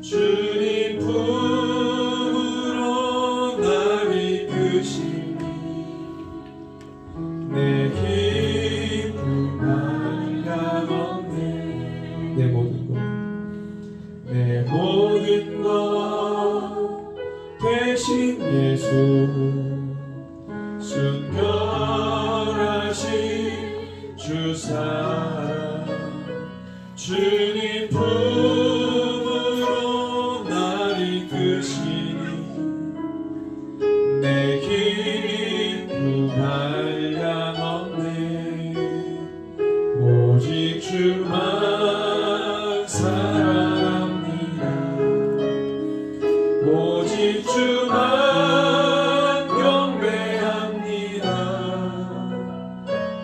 주님 품으로 날 이끄시니 내 기쁨 한량없네. 내 모든 것 대신 예수 순결하신 주 사랑 주님 품으로 날 이끄시니 내 기쁨 한량없네. 오직 주만 사랑합니다. 오직 주만 경배합니다.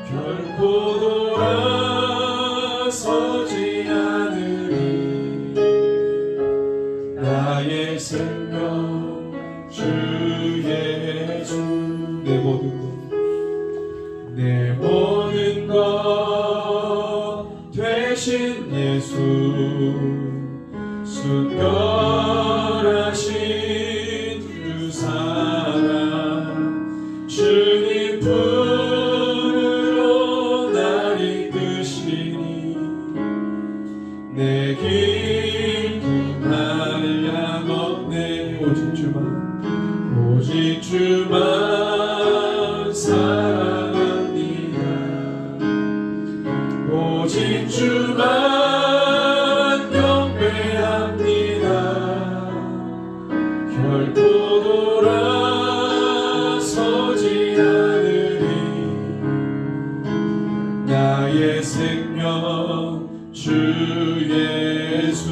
결코 돌아서지 않으리. 나의 생명 주 예수 내 모든 것 되신 예수 순결하신 주 사랑 주님 품으로 날 이끄시니 내 기쁨 한량없네. 오직 주만 사랑합니다. 오직 주만 경배합니다. 결코 돌아서지 않으리. 나의 생명 주 예수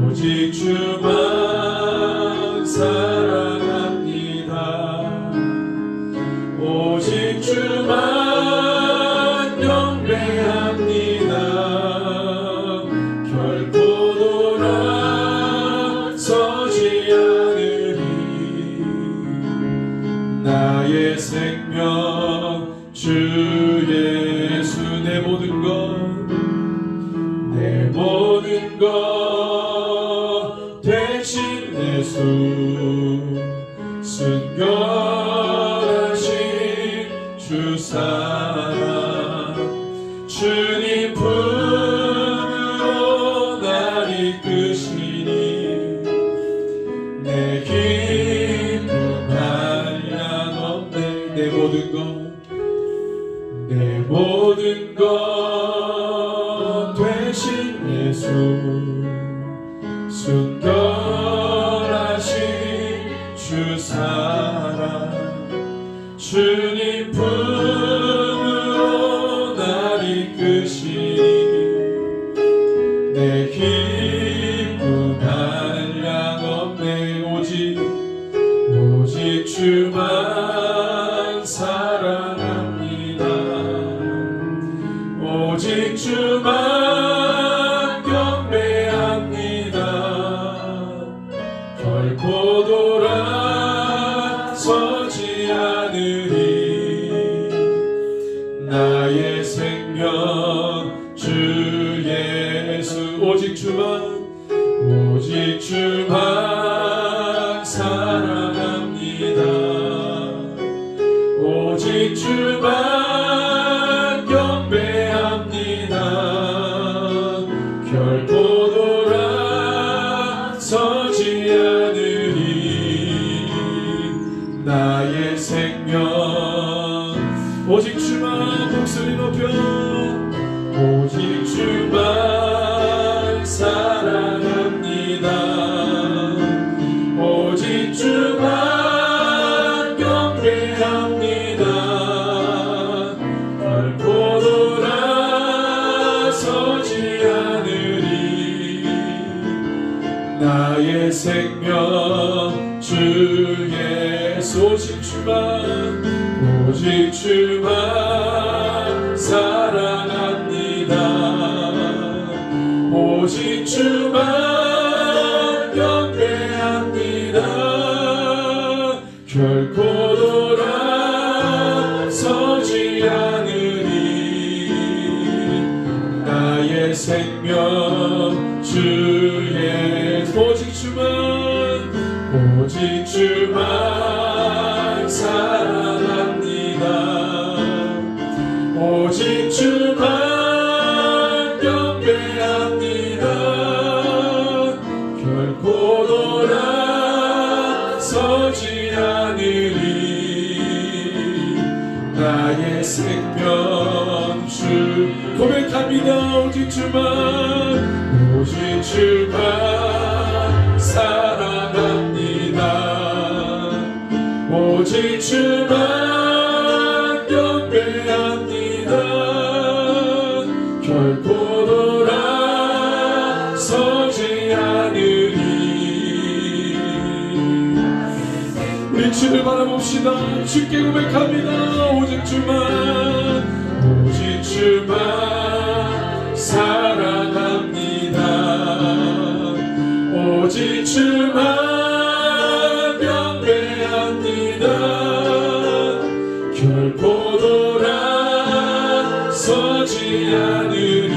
오직 주만 사랑합니다. 오직 주만 경배합니다. 결코 돌아서지 않으리. 나의 생명 주 예수 내 모든 것 대신 예수 순결하신 주 사랑 주님 품으로 날 이끄시니 내 기쁨 한량없네. 내 모든 것 되신 예수 순결하신 주 사랑 주님 품으로 날 이끄시니 내 기쁨 한량없네. 오직 주만 사랑합니다. 오직 주만 경배합니다. 결코 돌아서지 않으리. 나의 생명 주 예수 오직 주만 사랑합니다. 오직 주만 경배합니다. 결코 돌아서지 않으리. 나의 생명 오직 주만 목소리 높여 오직 주만 사랑합니다. 오직 주만 경배합니다. 결코 돌아서지 않으리. 나의 생명 주 예수 오직 주만 사랑합니다. 오직 주만 경배합니다. 결코 돌아서지 않으리. 나의 나의 생명 주의 오직 주만 사랑합니다. 오직 주만 경배합니다. 결코 돌아서지 않으리. 나의 생명 주 고백합니다. 오직 주만 사랑합니다. 오직 주만 경배합니다. 결코 돌아서지 않으리. 우리 주를 바라봅시다. 주께 고백합니다. 오직 주만 사랑합니다. 오직 주만 경배합니다. 결코 돌아서지 않으리.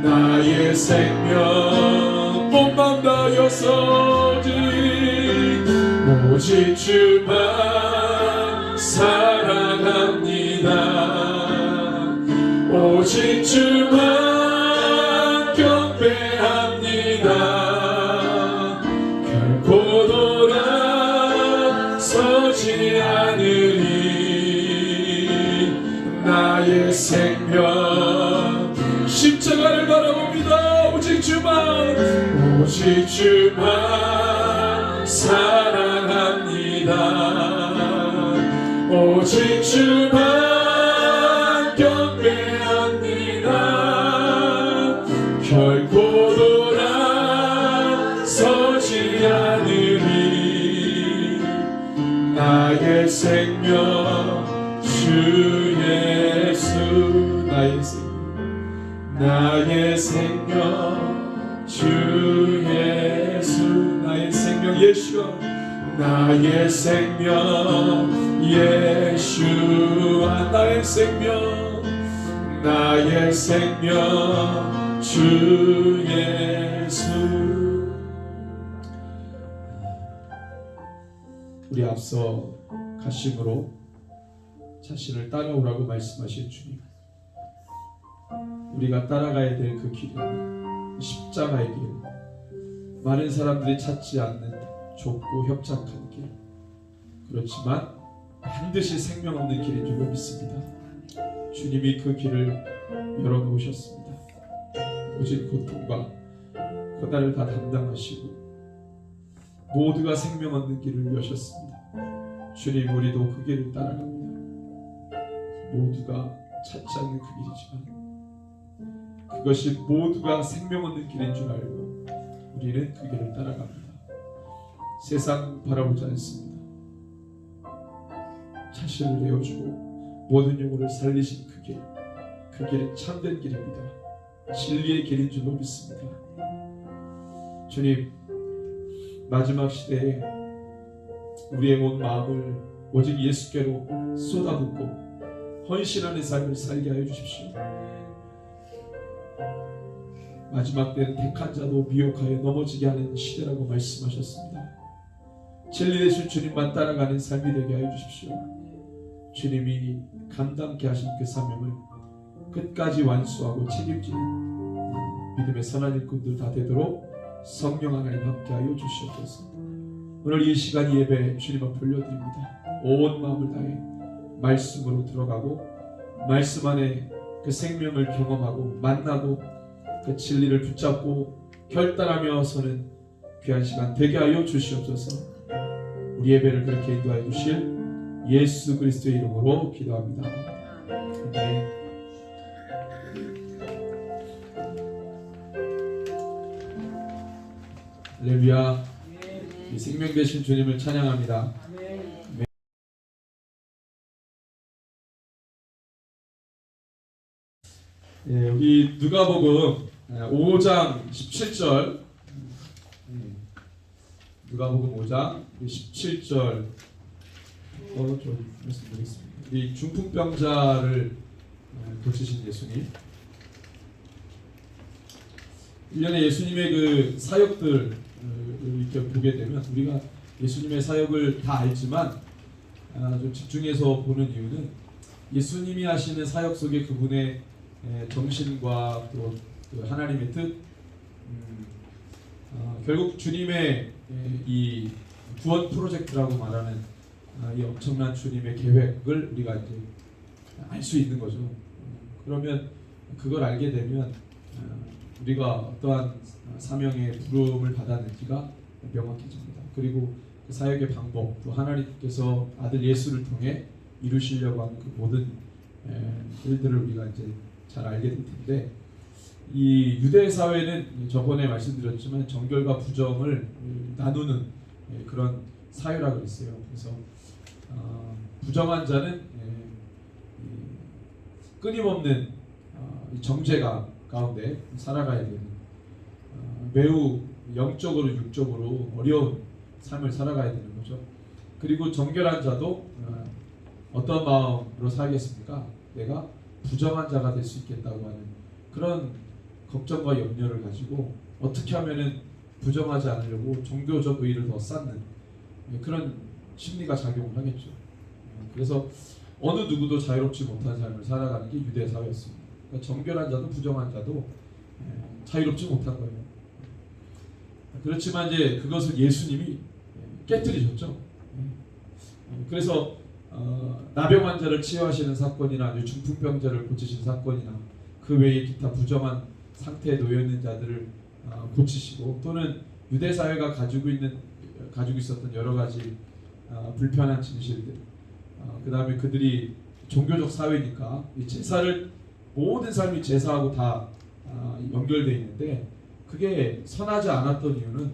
나의 생명 온 맘 다하여서 오직 주만 사랑합니다. 오직 주만 경배합니다. 결코 돌아서지 않으리. 나의 생명 십자가를 바라봅니다. 오직 주만 사랑합니다. 오직 주만 경배합니다. 결코 돌아서지 않으리. 나의 생명 주 예수. 나의 생명 주 예수. 나의 생명 예수가 나의 생명 예수아. 나의 생명 주 예수. 우리 앞서 가심으로 자신을 따라오라고 말씀하신 주님, 우리가 따라가야 될 그 길은 십자가의 길, 많은 사람들이 찾지 않는 좁고 협착한 길, 그렇지만 반드시 생명 없는 길인 줄 믿습니다. 주님이 그 길을 열어놓으셨습니다. 오직 고통과 고난을 다 담당하시고 모두가 생명 없는 길을 여셨습니다. 주님, 우리도 그 길을 따라갑니다. 모두가 찾지 않는 그 길이지만 그것이 모두가 생명 없는 길인 줄 알고 우리는 그 길을 따라갑니다. 세상 바라보지 않습니다. 자신을 내어주고 모든 영혼을 살리신 그 길, 그 길은 참된 길입니다. 진리의 길인 줄로 믿습니다. 주님, 마지막 시대에 우리의 온 마음을 오직 예수께로 쏟아붓고 헌신하는 삶을 살게 하여 주십시오. 마지막 때는 택한 자도 미혹하여 넘어지게 하는 시대라고 말씀하셨습니다. 진리 되신 주님만 따라가는 삶이 되게 하여 주십시오. 주님이 감당케 하신 그 사명을 끝까지 완수하고 책임지는 믿음의 선한 일꾼들 다 되도록 성령 하나님 함께 하여 주시옵소서. 오늘 이 시간 예배 주님 앞에 올려드립니다. 온 마음을 다해 말씀으로 들어가고 말씀 안에 그 생명을 경험하고 만나고 그 진리를 붙잡고 결단하며 서는 귀한 시간 되게 하여 주시옵소서. 우리 예배를 그렇게 인도하여 주실 예수 그리스도의 이름으로 기도합니다. 아멘. 할렐루야. 이 생명 되신 주님을 찬양합니다. 예, 우리 누가복음 5장 17절, 누가복음 5장 17절 좀 말씀드리겠습니다. 이 중풍병자를 고치신 예수님, 1년에 예수님의 그 사역들을 이렇게 보게 되면 우리가 예수님의 사역을 다 알지만 좀 집중해서 보는 이유는 예수님이 하시는 사역 속에 그분의 정신과 또 그 하나님의 뜻, 결국 주님의 이 구원 프로젝트라고 말하는 이 엄청난 주님의 계획을 우리가 이제 알 수 있는 거죠. 그러면 그걸 알게 되면 우리가 어떠한 사명의 부름을 받았는지가 명확해집니다. 그리고 그 사역의 방법, 또 하나님께서 아들 예수를 통해 이루시려고 하는 그 모든 일들을 우리가 이제 잘 알게 될 텐데, 이 유대 사회는 저번에 말씀드렸지만 정결과 부정을 나누는 그런 사회라 그랬어요. 그래서 부정한 자는 끊임없는 정죄가 가운데 살아가야 되는 매우 영적으로 육적으로 어려운 삶을 살아가야 되는 거죠. 그리고 정결한 자도 어떤 마음으로 살겠습니까? 내가 부정한 자가 될 수 있겠다고 하는 그런 걱정과 염려를 가지고 어떻게 하면은 부정하지 않으려고 종교적 의의를 더 쌓는 그런 심리가 작용을 하겠죠. 그래서 어느 누구도 자유롭지 못한 삶을 살아가는 게 유대 사회였습니다. 그러니까 정결한 자도 부정한 자도 자유롭지 못한 거예요. 그렇지만 이제 그것을 예수님이 깨뜨리셨죠. 그래서 나병 환자를 치유하시는 사건이나 아니면 중풍병자를 고치신 사건이나 그 외에 기타 부정한 상태에 놓여 있는 자들을 고치시고, 또는 유대 사회가 가지고 있었던 여러 가지 불편한 진실들, 그 다음에 그들이 종교적 사회니까 이 제사를 모든 삶이 제사하고 다 연결되어 있는데 그게 선하지 않았던 이유는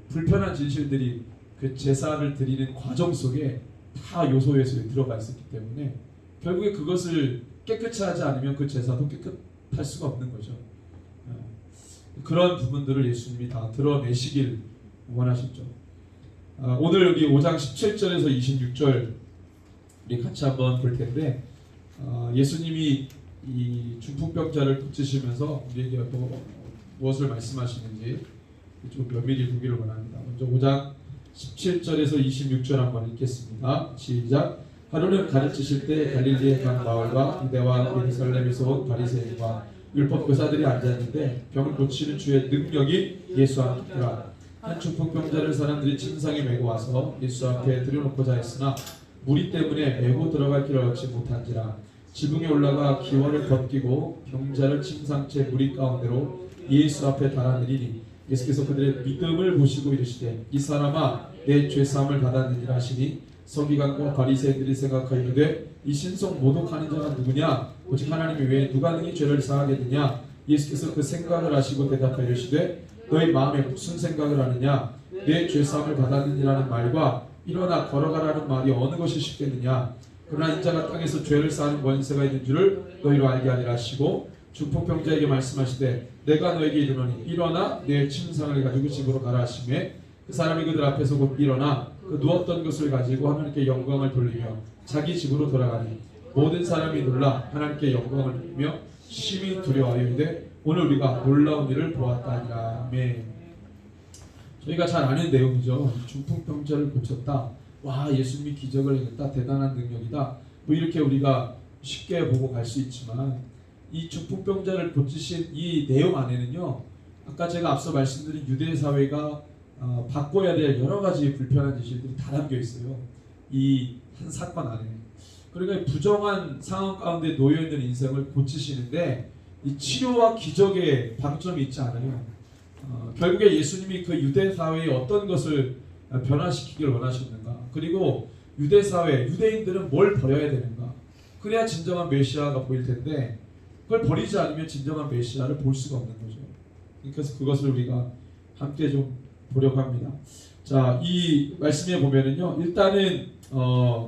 불편한 진실들이 그 제사를 드리는 과정 속에 다 요소 요소에 들어가 있었기 때문에 결국에 그것을 깨끗이 하지 않으면 그 제사도 깨끗할 수가 없는 거죠. 그런 부분들을 예수님이 다 드러내시길 원하셨죠. 오늘 여기 5장 17절에서 26절 우리 같이 한번 볼 텐데, 예수님이 이 중풍병자를 고치시면서 우리에게 무엇을 말씀하시는지 좀 면밀히 보기를 원합니다. 먼저 5장 17절에서 26절 한번 읽겠습니다. 시작. 하루는 가르치실 때 갈릴리의 각 마을과 유대와 예루살렘에서 온 바리새인과 율법 교사들이 앉았는데 병을 고치는 주의 능력이 예수 앞에 있더라. 한 중풍병자를 사람들이 침상에 메고 와서 예수 앞에 들여놓고자 했으나 무리 때문에 메고 들어갈 길을 얻지 못한지라. 지붕에 올라가 기원을 벗기고 병자를 침상째 무리 가운데로 예수 앞에 달아내리니 예수께서 그들의 믿음을 보시고 이르시되 이 사람아 내 죄사함을 받았느니라 하시니 서기관과 바리새인들이 생각하이르되 이 신성 모독하는 자가 누구냐? 오직 하나님이 외에 누가 능히 죄를 사하겠느냐? 예수께서 그 생각을 아시고 대답하여 이르시되 너희 마음에 무슨 생각을 하느냐? 내 죄사함을 받았느니라는 말과 일어나 걸어가라는 말이 어느 것이 쉽겠느냐? 그러나 인자가 땅에서 죄를 사하는 권세가 있는 줄을 너희로 알게 하리라 하시고 중풍병자에게 말씀하시되 내가 너에게 이르노니 일어나 내 침상을 가지고 집으로 가라 하시매 그 사람이 그들 앞에서 곧 일어나 그 누웠던 것을 가지고 하나님께 영광을 돌리며 자기 집으로 돌아가니 모든 사람이 놀라 하나님께 영광을 돌리며 심히 두려워하여 이르되 오늘 우리가 놀라운 일을 보았다 하니라. 아멘. 저희가 잘 아는 내용이죠. 중풍병자를 고쳤다. 와, 예수님이 기적을 행했다. 대단한 능력이다. 뭐 이렇게 우리가 쉽게 보고 갈 수 있지만 이 중풍병자를 고치신 이 내용 안에는요, 아까 제가 앞서 말씀드린 유대 사회가 바꿔야 될 여러 가지 불편한 진실들이 다 담겨 있어요. 이 한 사건 안에. 그러니까 부정한 상황 가운데 놓여 있는 인생을 고치시는데 이 치료와 기적에 방점이 있지 않아요. 결국에 예수님이 그 유대 사회의 어떤 것을 변화시키길 원하셨는가? 그리고 유대 사회, 유대인들은 뭘 버려야 되는가? 그래야 진정한 메시아가 보일 텐데 그걸 버리지 않으면 진정한 메시아를 볼 수가 없는 거죠. 그래서 그것을 우리가 함께 좀 보려고 합니다. 자, 이 말씀에 보면은요, 일단은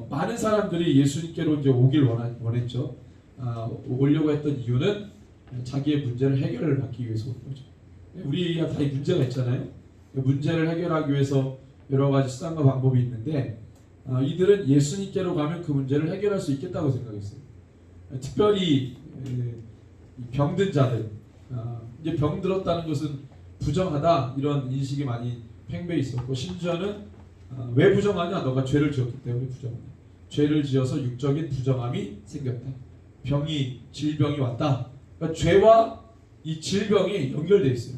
많은 사람들이 예수님께로 이제 오길 원했죠. 오려고 했던 이유는 자기의 문제를 해결을 받기 위해서 온 거죠. 우리가 다 문제가 있잖아요. 문제를 해결하기 위해서 여러 가지 수단과 방법이 있는데 이들은 예수님께로 가면 그 문제를 해결할 수 있겠다고 생각했어요. 특별히 병든 자들, 이제 병 들었다는 것은 부정하다 이런 인식이 많이 팽배해 있었고 심지어는 왜 부정하냐? 너가 죄를 지었기 때문에 부정하다. 죄를 지어서 육적인 부정함이 생겼다. 질병이 왔다. 그러니까 죄와 이 질병이 연결돼 있어요.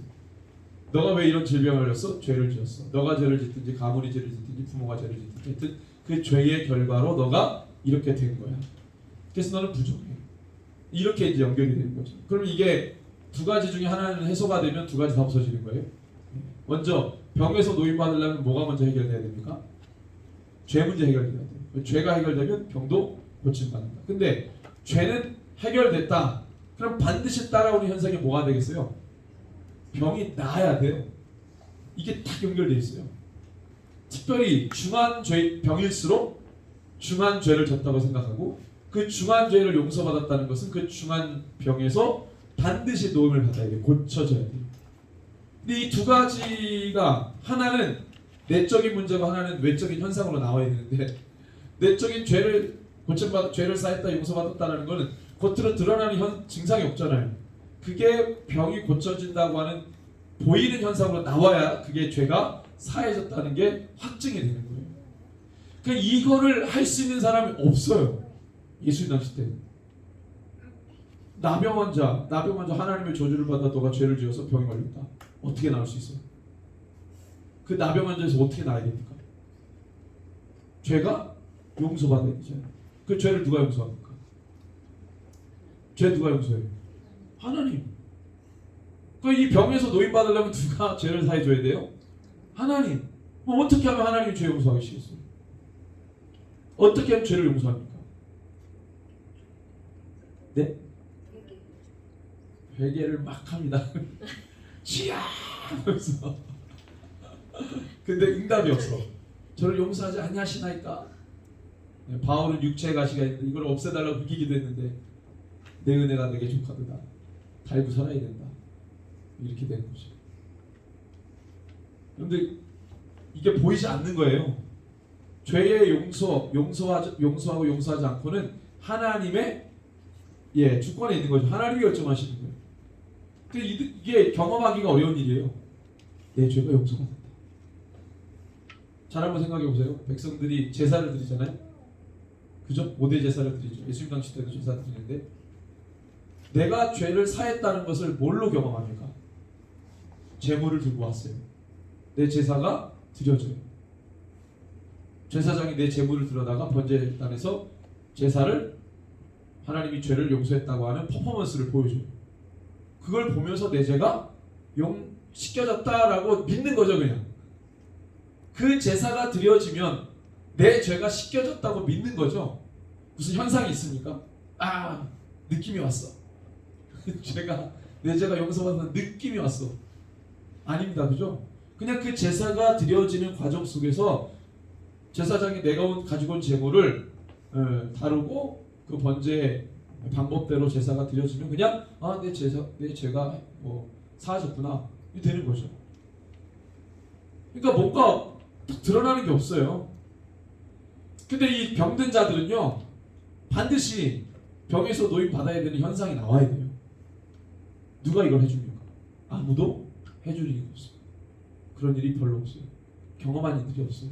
너가 왜 이런 질병을 걸렸어? 죄를 지었어. 너가 죄를 짓든지 가문이 죄를 짓든지 부모가 죄를 짓든지 하여튼 그 죄의 결과로 너가 이렇게 된 거야. 그래서 너는 부정해. 이렇게 이제 연결이 되는 거죠. 그럼 이게 두 가지 중에 하나는 해소가 되면 두 가지 다 없어지는 거예요. 먼저 병에서 노인받으려면 뭐가 먼저 해결돼야 됩니까? 죄 문제 해결돼야 돼요. 죄가 해결되면 병도 고침받는다. 근데 죄는 해결됐다. 그럼 반드시 따라오는 현상이 뭐가 되겠어요? 병이 나아야 돼요. 이게 딱 연결돼 있어요. 특별히 중한 병일수록 중한 죄를 졌다고 생각하고 그 중한 죄를 용서받았다는 것은 그 중한 병에서 반드시 도움을 받아야 돼요. 고쳐져야 돼요. 근데 이 두 가지가 하나는 내적인 문제고 하나는 외적인 현상으로 나와야 되는데 내적인 죄를 죄를 쌓였다 용서받았다는 것은 겉으로 드러나는 증상이 없잖아요. 그게 병이 고쳐진다고 하는 보이는 현상으로 나와야 그게 죄가 사해졌다는 게 확증이 되는 거예요. 그러니까 이거를 할 수 있는 사람이 없어요. 예수님 당시 때 나병 환자 하나님의 저주를 받아 너가 죄를 지어서 병이 걸렸다. 어떻게 나을 수 있어요? 그 나병 환자에서 어떻게 나아야 됩니까? 죄가 용서받아야 되잖아요. 그 죄를 누가 용서합니까? 죄 누가 용서해요? 하나님. 이 병에서 노인받으려면 누가 죄를 사해줘야 돼요? 하나님. 어떻게 하면 하나님이 죄 용서하시겠어요? 어떻게 하면 죄를 용서합니까? 네? 회개를 막 합니다. 지야! 하면서 근데 응답이 없어. 저를 용서하지 아니하시나이까? 바울은 육체의 가시가 있는데 이걸 없애달라고 비기기도 했는데 내 은혜가 내게 족하도다. 달고 살아야 된다. 이렇게 되는 거죠. 그런데 이게 보이지 않는 거예요. 죄의 용서하고 용서하지 않고는 하나님의 주권에 있는 거죠. 하나님이 결정하시는 거예요. 근데 이게 경험하기가 어려운 일이에요. 내 죄가 용서가 된다. 잘 한번 생각해 보세요. 백성들이 제사를 드리잖아요. 그죠? 5대 제사를 드리죠. 예수님 당시 때도 제사 드리는데 내가 죄를 사했다는 것을 뭘로 경험합니까? 제물을 들고 왔어요. 내 제사가 드려져요. 제사장이 내 제물을 들여다가 번제단에서 제사를 하나님이 죄를 용서했다고 하는 퍼포먼스를 보여줘요. 그걸 보면서 내 죄가 씻겨졌다라고 믿는 거죠. 그냥 그 제사가 드려지면 내 죄가 씻겨졌다고 믿는 거죠. 무슨 현상이 있습니까? 느낌이 왔어. 내 죄가 용서받는 느낌이 왔어. 아닙니다. 그죠? 그냥 그 제사가 드려지는 과정 속에서 제사장이 내가 가지고 온 제물을 다루고 그 번제 방법대로 제사가 드려지면 그냥 내 죄가 사하졌구나 이 되는 거죠. 그러니까 뭔가 딱 드러나는 게 없어요. 근데 이 병든 자들은요 반드시 병에서 노임 받아야 되는 현상이 나와야 돼요. 누가 이걸 해줍니까? 아무도 해줄 일이 없어요. 그런 일이 별로 없어요. 경험한 일들이 없어요.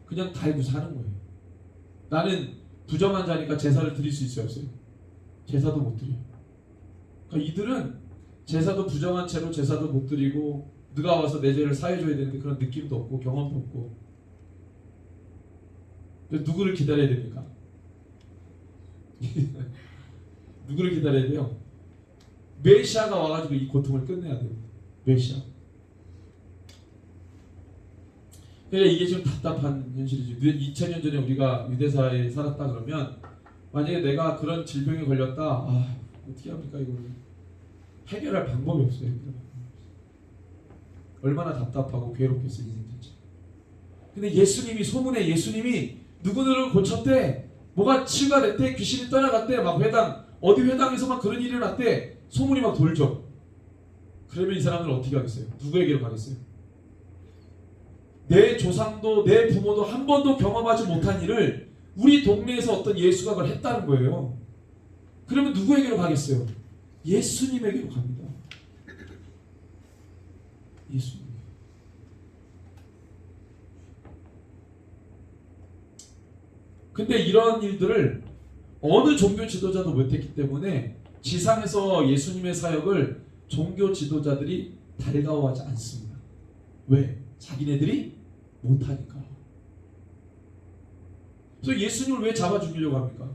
그냥 달고 사는 거예요. 나는 부정한 자니까 제사를 드릴 수 있어요, 없어요? 제사도 못 드려요. 그러니까 이들은 제사도 부정한 채로 제사도 못 드리고 누가 와서 내 죄를 사해줘야 되는데 그런 느낌도 없고 경험도 없고. 누구를 기다려야 됩니까? 누구를 기다려야 돼요? 메시아가 와가지고 이 고통을 끝내야 돼요. 메시아. 그러니까 이게 지금 답답한 현실이죠. 2000년 전에 우리가 유대사회에 살았다 그러면 만약에 내가 그런 질병에 걸렸다, 어떻게 합니까 이거를? 해결할 방법이 없어요. 얼마나 답답하고 괴롭겠어요 인생 자체. 근데 소문에 예수님이 누구들을 고쳤대, 뭐가 치유가 됐대, 귀신이 떠나갔대, 막 어디 회당에서 막 그런 일이 일어났대, 소문이 막 돌죠. 그러면 이 사람들은 어떻게 하겠어요? 누구에게로 가겠어요? 내 조상도 내 부모도 한 번도 경험하지 못한 일을 우리 동네에서 어떤 예수가 그걸 했다는 거예요. 그러면 누구에게로 가겠어요? 예수님에게로 갑니다. 예수님. 근데 이런 일들을 어느 종교 지도자도 못했기 때문에 지상에서 예수님의 사역을 종교 지도자들이 달가워하지 않습니다. 왜? 자기네들이 못하니까. 그래서 예수님을 왜 잡아 죽이려고 합니까?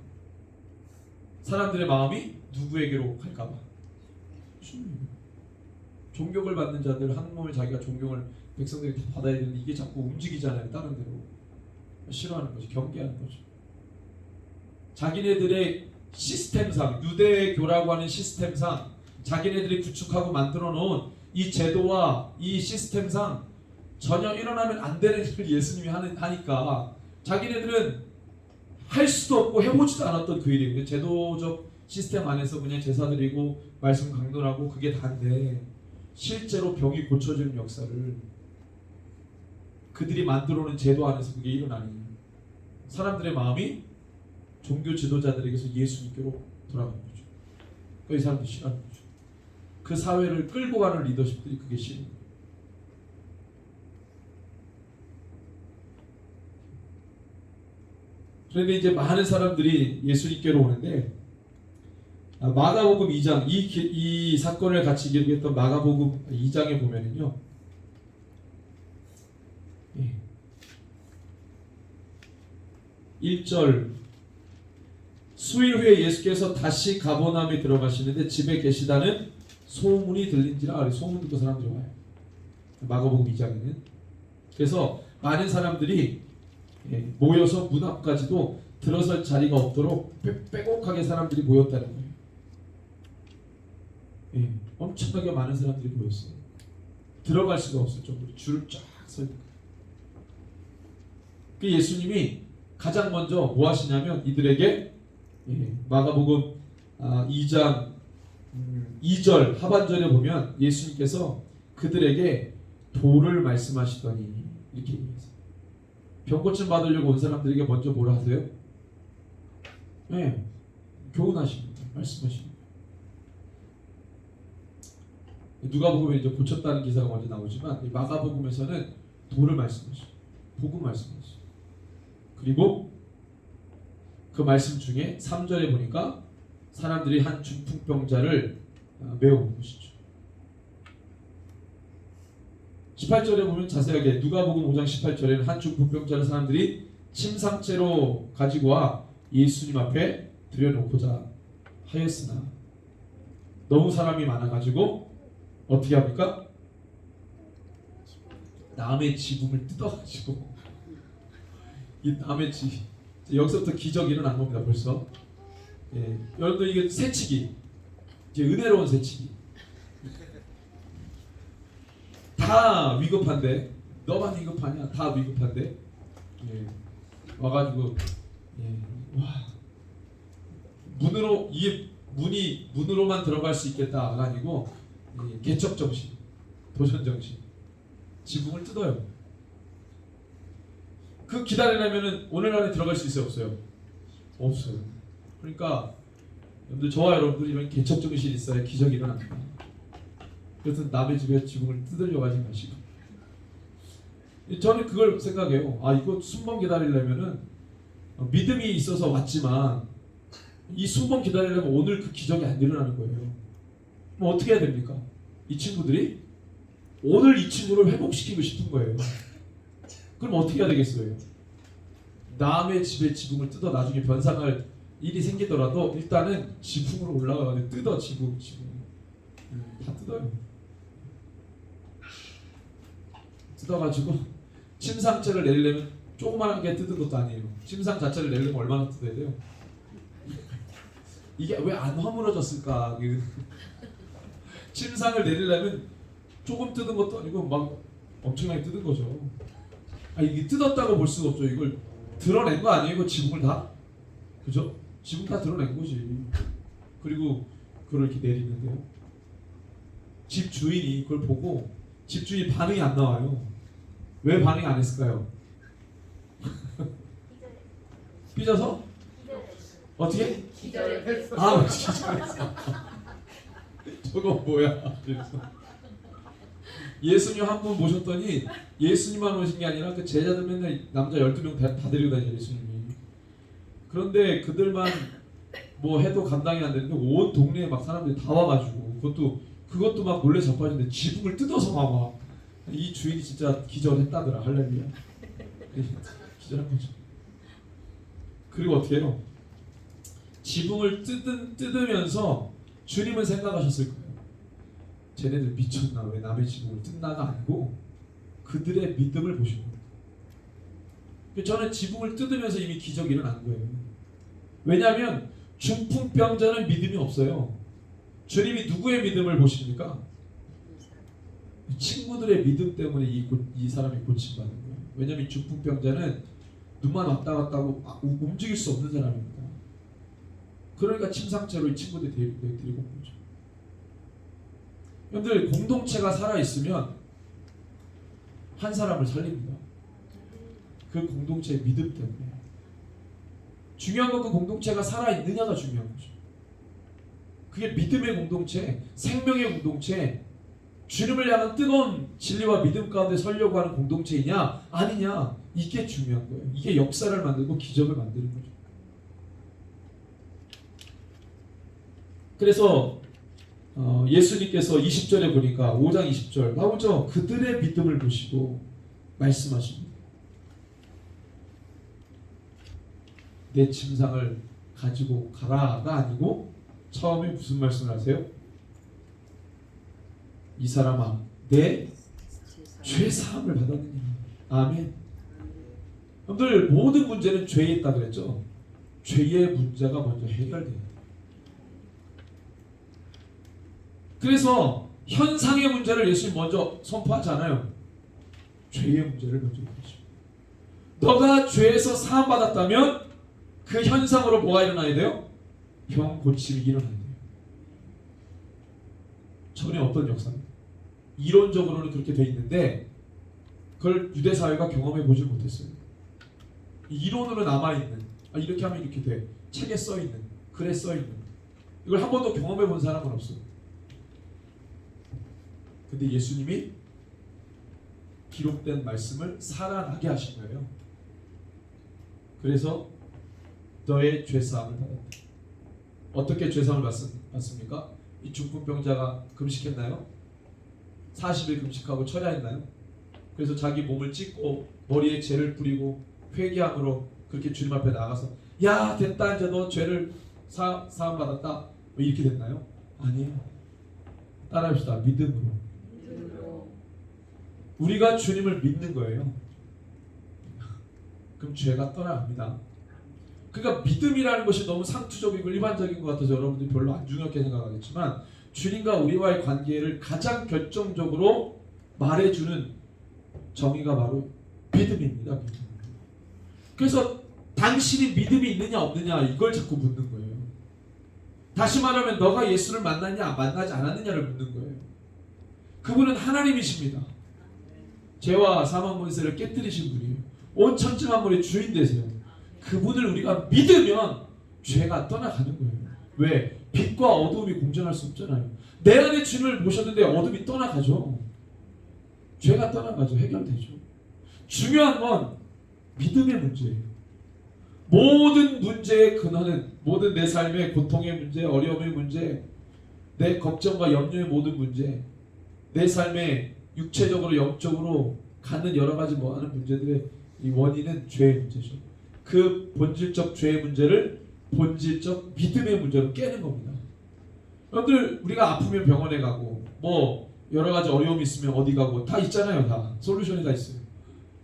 사람들의 마음이 누구에게로 갈까봐. 존경을 받는 자들, 한 몸을 자기가 존경을 백성들이 다 받아야 되는데 이게 자꾸 움직이잖아요. 다른 데로. 싫어하는 거지. 경계하는 거죠. 자기네들의 시스템상, 유대교라고 하는 시스템상, 자기네들이 구축하고 만들어 놓은 이 제도와 이 시스템상 전혀 일어나면 안 되는 일을 예수님이 하니까 자기네들은 할 수도 없고 해보지도 않았던 그 일이에요. 제도적 시스템 안에서 그냥 제사 드리고 말씀 강론하고 그게 다인데 실제로 병이 고쳐지는 역사를 그들이 만들어 놓은 제도 안에서 그게 일어나니 사람들의 마음이 종교 지도자들에게서 예수님께로 돌아가는 거죠. 그 이 사람들이 싫어하는 거죠. 그 사회를 끌고 가는 리더십들이 그게 싫은 거예요. 그런데 이제 많은 사람들이 예수님께로 오는데 마가복음 2장 이 사건을 같이 기록했던 마가복음 2장에 보면은요. 1절 수일 후에 예수께서 다시 가버나움에 들어가시는데 집에 계시다는 소문이 들린지라. 소문 듣고 사람들이 와요. 마가복음 2장에는. 그래서 많은 사람들이 모여서 문 앞까지도 들어설 자리가 없도록 빼곡하게 사람들이 모였다는 거예요. 엄청나게 많은 사람들이 모였어요. 들어갈 수가 없을 정도로 줄을 쫙 서니까. 그 예수님이 가장 먼저 뭐 하시냐면 이들에게 마가복음 2장 2절 하반절에 보면 예수님께서 그들에게 도를 말씀하시더니 이렇게 얘기했어요. 병고침 받으려고 온 사람들에게 먼저 뭐라 하세요? 교훈하십니다. 말씀하십니다. 누가복음에 이제 고쳤다는 기사가 먼저 나오지만 마가복음에서는 도를 말씀하시고 복음 말씀하시고 그리고 그 말씀 중에 3절에 보니까 사람들이 한 중풍병자를 메워온 것이죠. 18절에 보면 자세하게 누가복음 5장 18절에는 한 중풍병자를 사람들이 침상째로 가지고 와 예수님 앞에 들여놓고자 하였으나 너무 사람이 많아가지고 어떻게 합니까? 남의 지붕을 뜯어가지고 이 남의 여기서부터 기적이 일어난 겁니다. 벌써. 여러분들 이게 새치기, 이제 은혜로운 새치기. 다 위급한데 너만 위급하냐? 다 위급한데 와가지고 와 문으로 이게 문으로만 들어갈 수 있겠다가 아니고 개척 정신, 도전 정신, 지붕을 뜯어요. 그 기다리려면은 오늘 안에 들어갈 수 있어요, 없어요? 없어요. 그러니까 여러분들 저와 여러분들이 이런 개척 정신이 있어야 기적이 일어납니다. 그래서 남의 집에 지붕을 뜯으려고 하지 마시고. 저는 그걸 생각해요. 이거 순번 기다리려면은 믿음이 있어서 왔지만 이 순번 기다리려면 오늘 그 기적이 안 일어나는 거예요. 그럼 어떻게 해야 됩니까? 이 친구들이 오늘 이 친구를 회복시키고 싶은 거예요. 그럼 어떻게 해야 되겠어요? 남의 집에 지붕을 뜯어 나중에 변상할 일이 생기더라도 일단은 지붕으로 올라가서 뜯어 지붕 다 뜯어요. 뜯어가지고 침상체를 내리려면 조그만하게 뜯은 것도 아니에요. 침상 자체를 내려면 얼마나 뜯어야 돼요? 이게 왜 안 허물어졌을까? 침상을 내리려면 조금 뜯은 것도 아니고 막 엄청나게 뜯은 거죠. 이게 뜯었다고 볼 수가 없죠. 이걸 드러낸 거 아니에요? 이거 지붕을 다? 그죠? 지붕 다 드러낸 거지. 그리고 그걸 이렇게 내리는데요. 집 주인이 그걸 보고 집 주인이 반응이 안 나와요. 왜 반응이 안 했을까요? 삐져서? 어떻게? 기절했어. 기절했어. 저거 뭐야? 그래서 예수님 한 분 모셨더니 예수님만 오신 게 아니라 그 제자들 맨날 남자 12명 다 데리고 다니죠 예수님이. 그런데 그들만 뭐 해도 감당이 안 되는데 온 동네에 막 사람들이 다 와가지고 그것도 막 몰래 접하는데 지붕을 뜯어서 막 와. 이 주인이 진짜 기절했다더라. 할렐루야. 기절한 거죠. 그리고 어떻게 해요? 지붕을 뜯으면서 주님은 생각하셨을 거예요. 쟤네들 미쳤나? 왜 남의 지붕을 뜯나가 아니고 그들의 믿음을 보신 거예요. 저는 지붕을 뜯으면서 이미 기적이 일어난 거예요. 왜냐하면 중풍병자는 믿음이 없어요. 주님이 누구의 믿음을 보십니까? 친구들의 믿음 때문에 이 사람이 고침받는 거예요. 왜냐하면 중풍병자는 눈만 왔다 갔다 하고 움직일 수 없는 사람입니다. 그러니까 침상째로 이 친구들이 데리고 온 거죠. 여러분들 공동체가 살아있으면 한 사람을 살립니다. 그 공동체의 믿음 때문에. 중요한 건 그 공동체가 살아있느냐가 중요한 거죠. 그게 믿음의 공동체, 생명의 공동체, 주님을 향한 뜨거운 진리와 믿음 가운데 서려고 하는 공동체이냐 아니냐, 이게 중요한 거예요. 이게 역사를 만들고 기적을 만드는 거죠. 그래서 예수님께서 20절에 보니까 5장 20절 나오죠. 그들의 믿음을 보시고 말씀하십니다. 내 침상을 가지고 가라가 아니고 처음에 무슨 말씀을 하세요? 이 사람아 내 죄사함을 받았느냐. 아멘. 여러분들 모든 문제는 죄에 있다 그랬죠. 죄의 문제가 먼저 해결돼요. 그래서 현상의 문제를 예수님 먼저 선포하잖아요. 죄의 문제를 먼저 보시죠. 너가 죄에서 사함 받았다면 그 현상으로 뭐가 일어나야 돼요? 병 고침이 일어나야 돼요. 전혀 어떤 역사입니다. 이론적으로는 그렇게 돼 있는데 그걸 유대 사회가 경험해 보질 못했어요. 이론으로 남아있는, 이렇게 하면 이렇게 돼, 책에 써있는, 글에 써있는, 이걸 한 번도 경험해 본 사람은 없어요. 근데 예수님이 기록된 말씀을 살아나게 하신 거예요. 그래서 너의 죄사함을 받았다. 어떻게 죄사함을 받습니까? 이 중풍병자가 금식했나요? 40일 금식하고 철야했나요? 그래서 자기 몸을 찢고 머리에 죄를 뿌리고 회개함으로 그렇게 주님 앞에 나가서 야 됐다 이제 너 죄를 사함 받았다 뭐 이렇게 됐나요? 아니에요. 따라합시다. 믿음으로. 우리가 주님을 믿는 거예요. 그럼 죄가 떠나갑니다. 그러니까 믿음이라는 것이 너무 상투적이고 일반적인 것 같아서 여러분들이 별로 안 중요하게 생각하겠지만 주님과 우리와의 관계를 가장 결정적으로 말해주는 정의가 바로 믿음입니다. 믿음. 그래서 당신이 믿음이 있느냐 없느냐 이걸 자꾸 묻는 거예요. 다시 말하면 너가 예수를 만났냐 만나지 않았느냐를 묻는 거예요. 그분은 하나님이십니다. 죄와 사망 문세를 깨뜨리신 분이에요. 온 천지 만물의 주인 되세요. 그분을 우리가 믿으면 죄가 떠나가는 거예요. 왜? 빛과 어둠이 공존할 수 없잖아요. 내 안에 주님을 모셨는데 어둠이 떠나가죠. 죄가 떠나가죠. 해결되죠. 중요한 건 믿음의 문제예요. 모든 문제의 근원은, 모든 내 삶의 고통의 문제, 어려움의 문제, 내 걱정과 염려의 모든 문제, 내 삶의 육체적으로 영적으로 갖는 여러 가지 하는 문제들의 이 원인은 죄의 문제죠. 그 본질적 죄의 문제를 본질적 믿음의 문제로 깨는 겁니다. 여러분들 우리가 아프면 병원에 가고 여러 가지 어려움이 있으면 어디 가고 다 있잖아요. 다 솔루션이 다 있어요.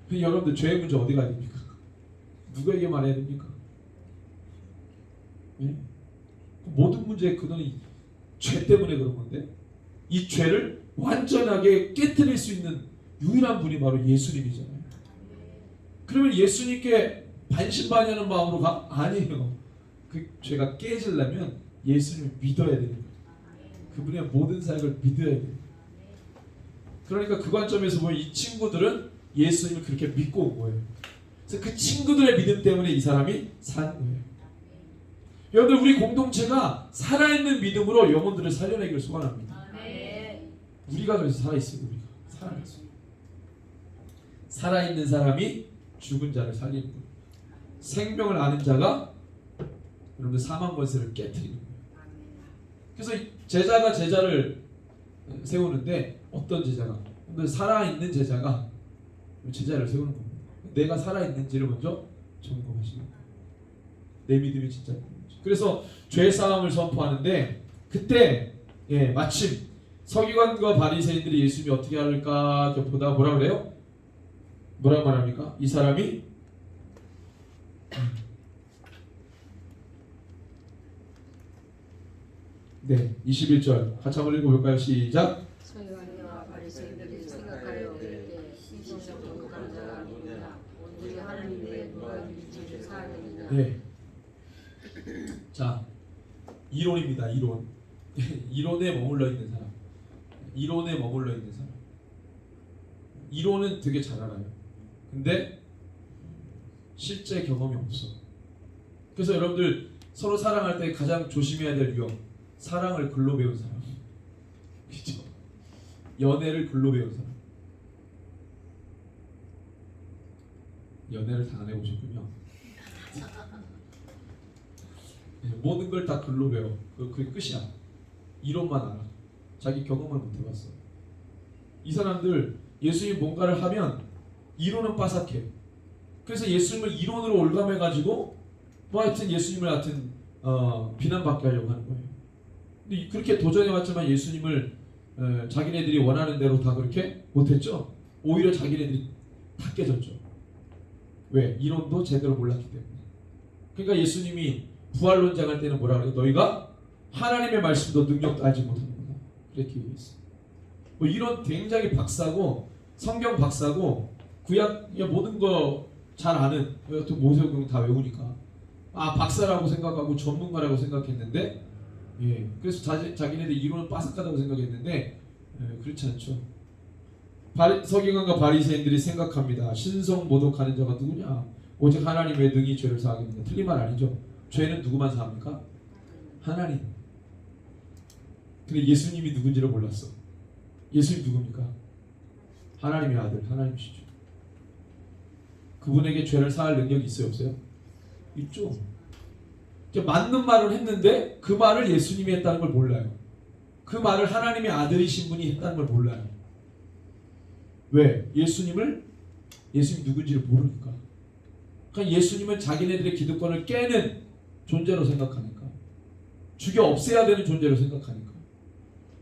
근데 여러분들 죄의 문제 어디 가야 됩니까? 누구에게 말해야 됩니까? 예? 모든 문제의 근원이 죄 때문에 그런 건데 이 죄를 완전하게 깨트릴 수 있는 유일한 분이 바로 예수님이잖아요. 그러면 예수님께 반신반의하는 마음으로 가? 아니에요. 그 죄가 깨지려면 예수님을 믿어야 되는 거예요. 그분의 모든 사역을 믿어야 돼요. 그러니까 그 관점에서 보면 이 친구들은 예수님을 그렇게 믿고 온 거예요. 그래서 그 친구들의 믿음 때문에 이 사람이 산 거예요. 여러분들 우리 공동체가 살아있는 믿음으로 영혼들을 살려내기를 소원합니다. 우리가 그래서 살아있어요. 우리가 살아있어요. 살아있는 사람이 죽은 자를 살리는 거예요. 생명을 아는 자가 여러분들 사망 권세를 깨트리는 거예요. 그래서 제자가 제자를 세우는데 어떤 제자가? 살아있는 제자가 제자를 세우는 겁니다. 내가 살아있는지를 먼저 점검하시는 거예요. 내 믿음이 진짜. 그래서 죄 사함을 선포하는데 그때 마침 서기관과 바리새인들이 예수님이 어떻게 할까 보다 뭐라 그래요? 뭐라고 말합니까? 이 사람이 네 21절 같이 한번 읽어볼까요? 시작. 서기관과 바리새인들이 생각하여 이르되 이 사람은 거룩한 자가 아니냐 오직 하나님의 누가 믿음을 사느니라. 네. 자, 이론입니다. 이론. 이론에 머물러 있는 사람. 이론에 머물러 있는 사람. 이론은 되게 잘 알아요. 근데 실제 경험이 없어. 그래서 여러분들 서로 사랑할 때 가장 조심해야 될 유형. 사랑을 글로 배운 사람. 그렇죠? 연애를 글로 배운 사람. 연애를 다 안 해보셨군요. 모든 걸 다 글로 배워. 그게 끝이야. 이론만 알아. 자기 경험을 못 해봤어. 이 사람들 예수님이 뭔가를 하면 이론은 빠삭해. 그래서 예수님을 이론으로 올감해가지고 뭐 하여튼 예수님을 하여튼 비난받게 하려고 하는 거예요. 근데 그렇게 도전해왔지만 예수님을 자기네들이 원하는 대로 다 그렇게 못했죠. 오히려 자기네들이 다 깨졌죠. 왜? 이론도 제대로 몰랐기 때문에. 그러니까 예수님이 부활론장 할 때는 뭐라 그래요? 너희가 하나님의 말씀도 능력도 알지 못하는구나. 그렇게 얘기했어. 뭐 이런 굉장히 박사고 성경 박사고 구약 모든 거 잘 아는 또 모세오경 다 외우니까 박사라고 생각하고 전문가라고 생각했는데 그래서 자기네들 이론은 빠삭하다고 생각했는데 그렇지 않죠. 서기관과 바리새인들이 생각합니다. 신성 모독하는 자가 누구냐? 오직 하나님의 능히 죄를 사하겠느냐. 틀린 말 아니죠. 죄는 누구만 사합니까? 하나님. 근데 예수님이 누군지를 몰랐어. 예수님 누굽니까? 하나님의 아들, 하나님이시죠. 그분에게 죄를 사할 능력이 있어요, 없어요? 있죠. 맞는 말을 했는데 그 말을 예수님이 했다는 걸 몰라요. 그 말을 하나님의 아들이신 분이 했다는 걸 몰라요. 왜? 예수님 누군지를 모르니까. 그러니까 예수님은 자기네들의 기득권을 깨는 존재로 생각하니까. 죽여 없애야 되는 존재로 생각하니까.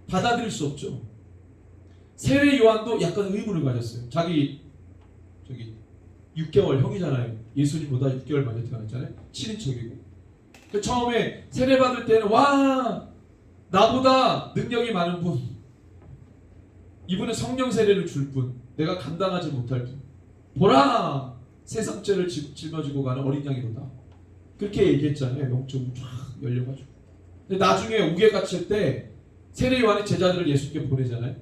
받아들일 수 없죠. 세례 요한도 약간 의문을 가졌어요. 저기 6개월 형이잖아요. 예수님보다 6개월 먼저 태어났잖아요. 친인척이고. 처음에 세례 받을 때는 와 나보다 능력이 많은 분, 이분은 성령 세례를 줄 분, 내가 감당하지 못할 분, 보라 세상 죄를 짊어지고 가는 어린 양이로다. 그렇게 얘기했잖아요. 영적으로 쫙 열려가지고. 근데 나중에 옥에 갇힐 때 세례 요한의 제자들을 예수님께 보내잖아요.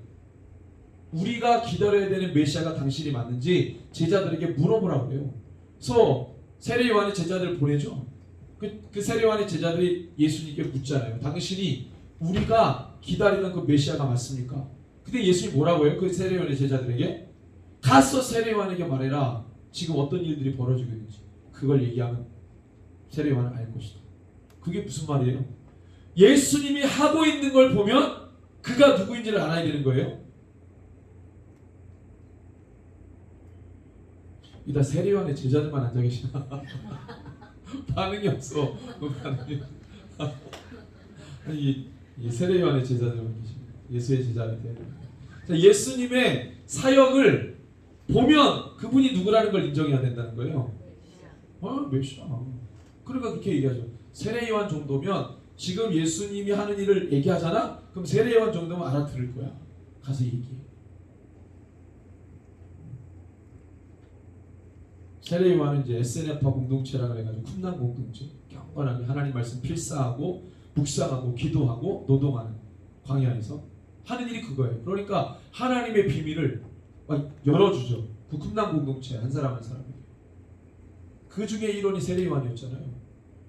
우리가 기다려야 되는 메시아가 당신이 맞는지 제자들에게 물어보라고 해요. 그래서 세례 요한의 제자들을 보내죠. 그 세례 요한의 제자들이 예수님께 묻잖아요. 당신이 우리가 기다리는 그 메시아가 맞습니까? 근데 예수님이 뭐라고 해요? 그 세례 요한의 제자들에게 가서 세례 요한에게 말해라. 지금 어떤 일들이 벌어지고 있는지. 그걸 얘기하면 세례 요한은 알 것이다. 그게 무슨 말이에요? 예수님이 하고 있는 걸 보면 그가 누구인지를 알아야 되는 거예요. 이따 세례 요한의 제자들만 앉아 계시나? 반응이 없어. 이 세례 요한의 제자들만 계십니다. 예수의 제자인데. 예수님의 사역을 보면 그분이 누구라는 걸 인정해야 된다는 거예요. 메시아. 그러니까 그렇게 얘기하죠. 세례 요한 정도면 지금 예수님이 하는 일을 얘기하잖아? 그럼 세례 요한 정도면 알아들을 거야. 가서 얘기해. 세례 요한은 이제 SNF파 공동체라 그래가지고 쿰난 공동체, 경건하게 하나님 말씀 필사하고 묵상하고 기도하고 노동하는 광야에서 하는 일이 그거예요. 그러니까 하나님의 비밀을 막 열어주죠. 그 쿰난 공동체 한 사람 한 사람에게. 그 중에 일원이 세례 요한이었잖아요.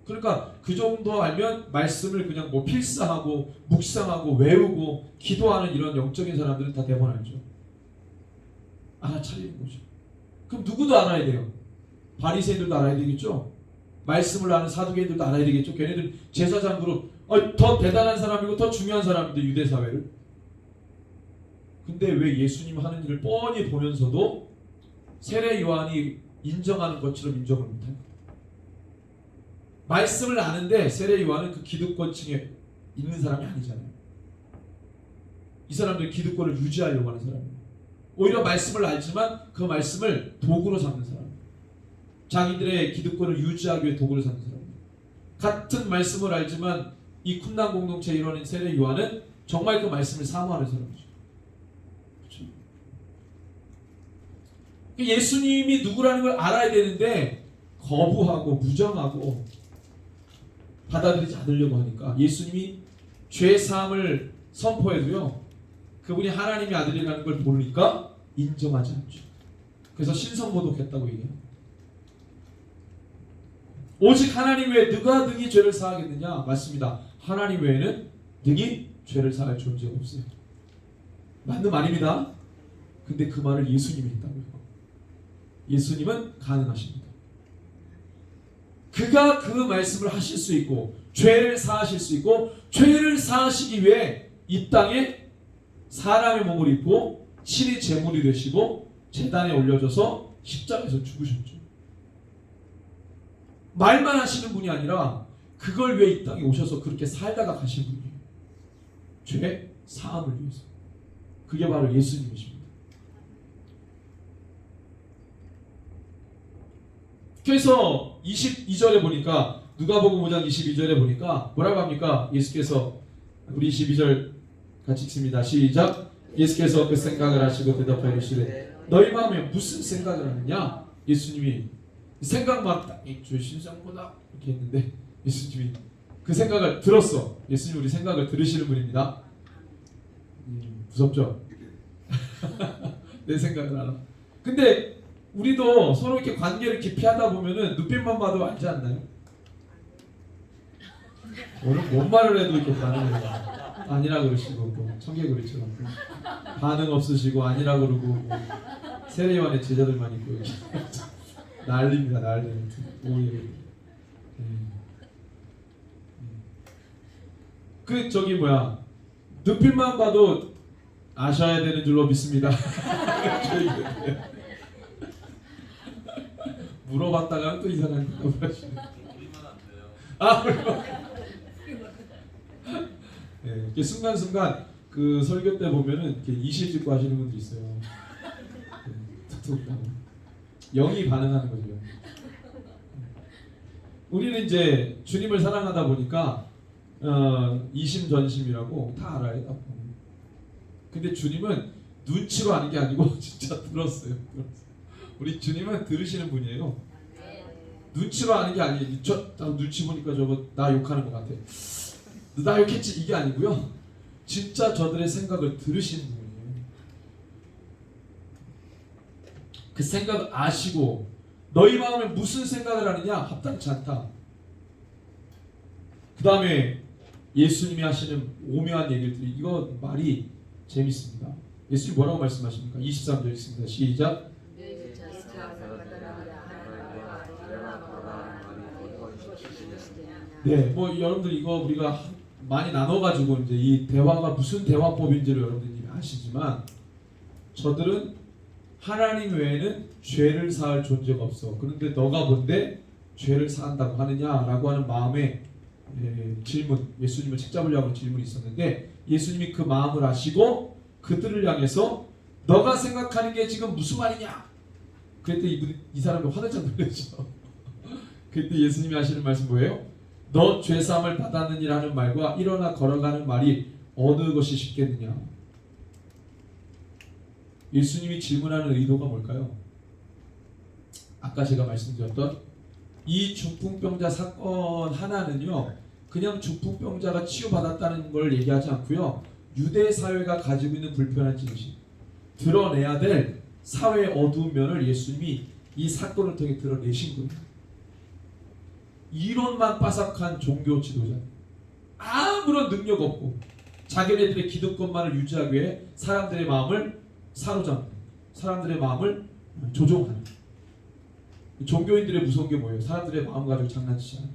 그러니까 그 정도 알면 말씀을 그냥 뭐 필사하고 묵상하고 외우고 기도하는 이런 영적인 사람들은 다 대본 알죠. 알아차리는 거죠. 그럼 누구도 알아야 돼요. 바리새인들도 알아야 되겠죠. 말씀을 아는 사두개인들도 알아야 되겠죠. 걔네들 제사장 그룹 더 대단한 사람이고 더 중요한 사람인데 유대 사회를. 근데 왜 예수님 하는 일을 뻔히 보면서도 세례 요한이 인정하는 것처럼 인정을 못해요? 말씀을 아는데 세례 요한은 그 기득권층에 있는 사람이 아니잖아요. 이 사람들은 기득권을 유지하려고 하는 사람이에요. 오히려 말씀을 알지만 그 말씀을 도구로 삼는 사람, 자기들의 기득권을 유지하기 위해 도구로 삼는 사람. 같은 말씀을 알지만 이 쿰난 공동체의 일원인 세례 요한은 정말 그 말씀을 사모하는 사람이죠. 그렇죠? 예수님이 누구라는 걸 알아야 되는데 거부하고 무정하고 받아들이지 않으려고 하니까 예수님이 죄 사함을 선포해도요, 그분이 하나님의 아들이라는 걸 모르니까 인정하지 않죠. 그래서 신성모독했다고 얘기해요. 오직 하나님 외에 누가 능히 죄를 사하겠느냐? 맞습니다. 하나님 외에는 능히 죄를 사할 존재가 없어요. 맞는 말입니다. 근데 그 말을 예수님이 했다고요. 예수님은 가능하십니다. 그가 그 말씀을 하실 수 있고 죄를 사하실 수 있고 죄를 사하시기 위해 이 땅에 사람의 몸을 입고 친히 제물이 되시고 제단에 올려져서 십자가에서 죽으셨죠. 말만 하시는 분이 아니라 그걸 위해 이 땅에 오셔서 그렇게 살다가 가신 분이에요. 죄 사함을 위해서. 그게 바로 예수님이십니다. 그래서 22절에 보니까 누가복음 5장 22절에 보니까 뭐라고 합니까? 예수께서 우리 22절 같이 읽습니다. 시작. 예수께서 그 생각을 하시고 대답하여 이르시되 너희 마음에 무슨 생각을 하느냐? 예수님이 생각만 딱 주의 신상보다 이렇게 했는데 예수님이 그 생각을 들었어. 예수님 우리 생각을 들으시는 분입니다. 무섭죠? 내 생각을 알아. 근데 우리도 서로 이렇게 관계를 깊이 하다 보면은 눈빛만 봐도 알지 않나요? 오늘 뭔 말을 해도 이렇게 반응을 아니라 그러시고 뭐 청개구리처럼 반응 없으시고 아니라 그러고 뭐 세례요한의 제자들만 있고 난리입니다. 난리. 그 저기 뭐야 눈빛만 봐도 아셔야 되는 줄로 믿습니다. 물어봤다가 또 이상한 거 하시네. 우리만 안 돼요. 아, 네, 순간순간 그 설교 때 보면은 이렇게 이실 짓고 하시는 분들 있어요. 네, 툭툭 하고 영이 반응하는 거죠. 우리는 이제 주님을 사랑하다 보니까 이심전심이라고 다 알아요. 근데 주님은 눈치로 하는 게 아니고 진짜 들었어요. 우리 주님은 들으시는 분이에요. 눈치로 하는 게 아니에요. 눈치 보니까 저거 나 욕하는 것 같아. 나 욕했지 이게 아니고요. 진짜 저들의 생각을 들으시는 분이에요. 그 생각을 아시고 너희 마음에 무슨 생각을 하느냐? 합당치 않다. 그 다음에 예수님이 하시는 오묘한 얘기들이 이거 말이 재밌습니다. 예수님 뭐라고 말씀하십니까? 23절 읽습니다. 시작. 네, 뭐 여러분들 이거 우리가 많이 나눠가지고 이제 이 대화가 무슨 대화법인지를 여러분들이 아시지만 저들은 하나님 외에는 죄를 사할 존재가 없어. 그런데 너가 뭔데 죄를 사한다고 하느냐라고 하는 마음의 질문, 예수님을 책잡으려고 하는 질문이 있었는데 예수님이 그 마음을 아시고 그들을 향해서 너가 생각하는 게 지금 무슨 말이냐? 그랬더니 이 사람이 화들짝 놀랐죠. 그때 예수님이 하시는 말씀 뭐예요? 너 죄사함을 받았느니라는 말과 일어나 걸어가는 말이 어느 것이 쉽겠느냐? 예수님이 질문하는 의도가 뭘까요? 아까 제가 말씀드렸던 이 중풍병자 사건 하나는요, 그냥 중풍병자가 치유받았다는 걸 얘기하지 않고요, 유대 사회가 가지고 있는 불편한 진실, 드러내야 될 사회의 어두운 면을 예수님이 이 사건을 통해 드러내신 거예요. 이론만 빠삭한 종교 지도자, 아무런 능력 없고 자기네들의 기득권만을 유지하기 위해 사람들의 마음을 사로잡는, 사람들의 마음을 조종하는. 종교인들의 무서운 게 뭐예요? 사람들의 마음 가지고 장난치지 않아요.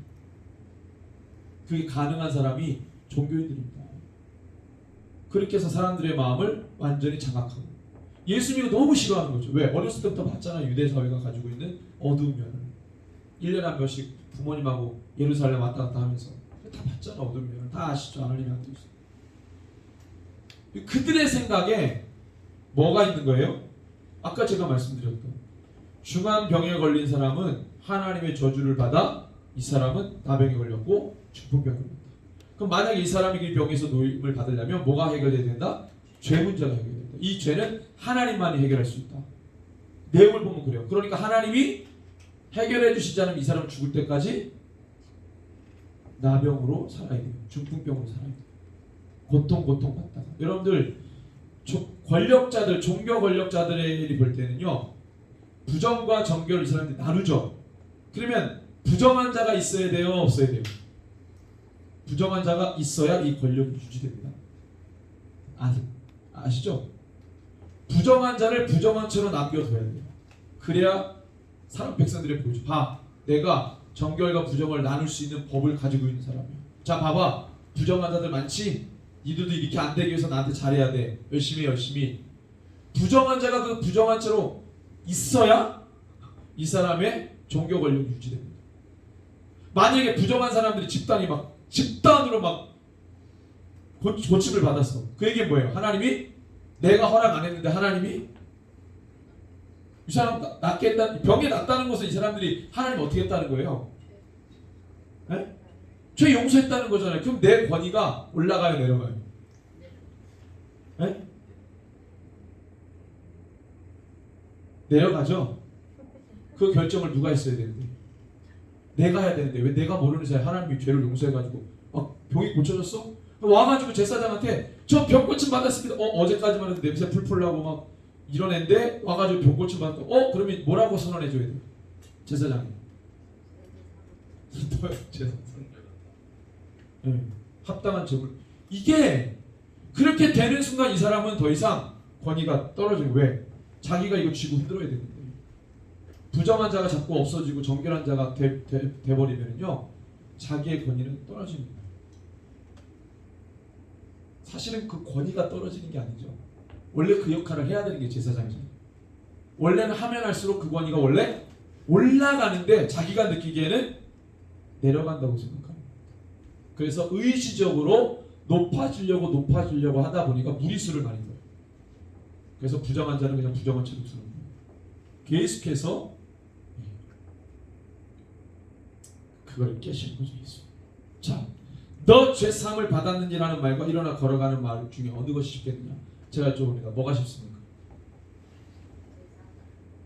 그게 가능한 사람이 종교인들입니다. 그렇게 해서 사람들의 마음을 완전히 장악하고, 예수 믿고 너무 싫어하는 거죠. 왜? 어렸을 때부터 봤잖아요. 유대 사회가 가지고 있는 어두운 면을. 1년에 한 번씩 부모님하고 예루살렘 왔다 갔다 하면서 다 봤잖아. 어두운 면을 다 아시죠? 하나님이 안 되죠. 그들의 생각에 뭐가 있는 거예요? 아까 제가 말씀드렸던 중한 병에 걸린 사람은 하나님의 저주를 받아 이 사람은 나병에 걸렸고 중풍병에 걸렸다. 그럼 만약에 이 사람이 이 병에서 노임을 받으려면 뭐가 해결돼야 된다? 죄 문제가 해결된다. 이 죄는 하나님만이 해결할 수 있다. 내용을 보면 그래요. 그러니까 하나님이 해결해 주시지 않으면 이 사람은 죽을 때까지 나병으로 살아야 돼요. 중풍병으로 살아야 돼요. 고통받다가. 여러분들 권력자들, 종교 권력자들이 볼 때는요, 부정과 정교를 이 사람들이 나누죠. 그러면 부정한 자가 있어야 돼요, 없어야 돼요? 부정한 자가 있어야 이 권력이 유지됩니다. 아시죠? 부정한 자를 부정한 채로 남겨둬야 돼요. 그래야 사람 백성들이 보여줘. 봐, 내가 정결과 부정을 나눌 수 있는 법을 가지고 있는 사람이야. 자, 봐봐, 부정한 자들 많지? 니들도 이렇게 안 되기 위해서 나한테 잘해야 돼. 열심히. 부정한 자가 그 부정한 채로 있어야 이 사람의 종교 권력이 유지됩니다. 만약에 부정한 사람들이 집단으로 막 고침을 받았어. 그 얘기는 뭐예요? 하나님이 내가 허락 안 했는데 하나님이 이 사람 낫게 했다, 병에 낫다는 것은 이 사람들이 하나님 어떻게 했다는 거예요? 네? 죄 용서했다는 거잖아요. 그럼 내 권위가 올라가요, 내려가요? 네? 내려가죠. 그 결정을 누가 했어야 되는데? 내가 해야 되는데 왜 내가 모르는 사이에 하나님이 죄를 용서해가지고 병이 고쳐졌어? 와가지고 제사장한테 저 병 고침 받았습니다. 어제까지만 해도 냄새 풀풀 나고 막 이런 애인데 와가지고 병 고침 받았다. 그러면 뭐라고 선언해줘야 돼? 제사장이. 네, 합당한 제물. 이게 그렇게 되는 순간 이 사람은 더 이상 권위가 떨어져요. 왜? 자기가 이거 쥐고 흔들어야 되는데. 부정한 자가 자꾸 없어지고 정결한 자가 돼버리면요, 자기의 권위는 떨어집니다. 사실은 그 권위가 떨어지는 게 아니죠. 원래 그 역할을 해야 되는 게 제사장이잖아요. 원래는 하면 할수록 그 권위가 원래 올라가는데 자기가 느끼기에는 내려간다고 생각합니다. 그래서 의지적으로 높아지려고 하다 보니까 무리수를 많이 둬요. 그래서 부정한 자는 그냥 부정한 채로 쓰는 거예요. 계속해서 그걸 깨시는 거죠. 예수. 자, 너 죄사함을 받았는지라는 말과 일어나 걸어가는 말 중에 어느 것이 쉽겠느냐? 제가 여쭤봅니다. 뭐가 쉽습니까?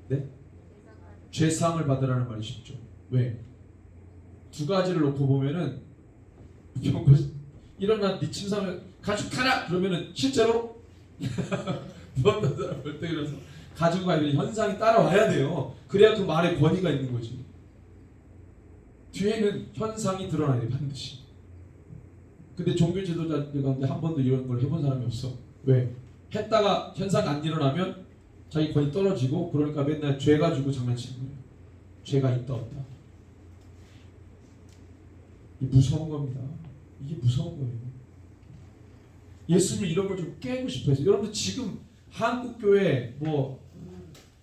네? 죄사함을 받으라는 말이 쉽죠. 왜? 두 가지를 놓고 보면은 일어나 네 침상을 가져가라! 그러면은 실제로 누웠던 사람 볼때 그래서 가지고 가야 되는 현상이 따라와야 돼요. 그래야 그 말에 권위가 있는 거지. 뒤에는 현상이 드러나야 돼, 반드시. 근데 종교 지도자들 가운데 한 번도 이런 걸 해본 사람이 없어. 왜? 했다가 현상 안 일어나면 자기 권위 떨어지고, 그러니까 맨날 죄 가지고 장난치는 거예요. 죄가 있다 없다. 이게 무서운 겁니다. 이게 무서운 거예요. 예수님 이런 걸 좀 깨고 싶어 해서. 여러분들 지금 한국교회,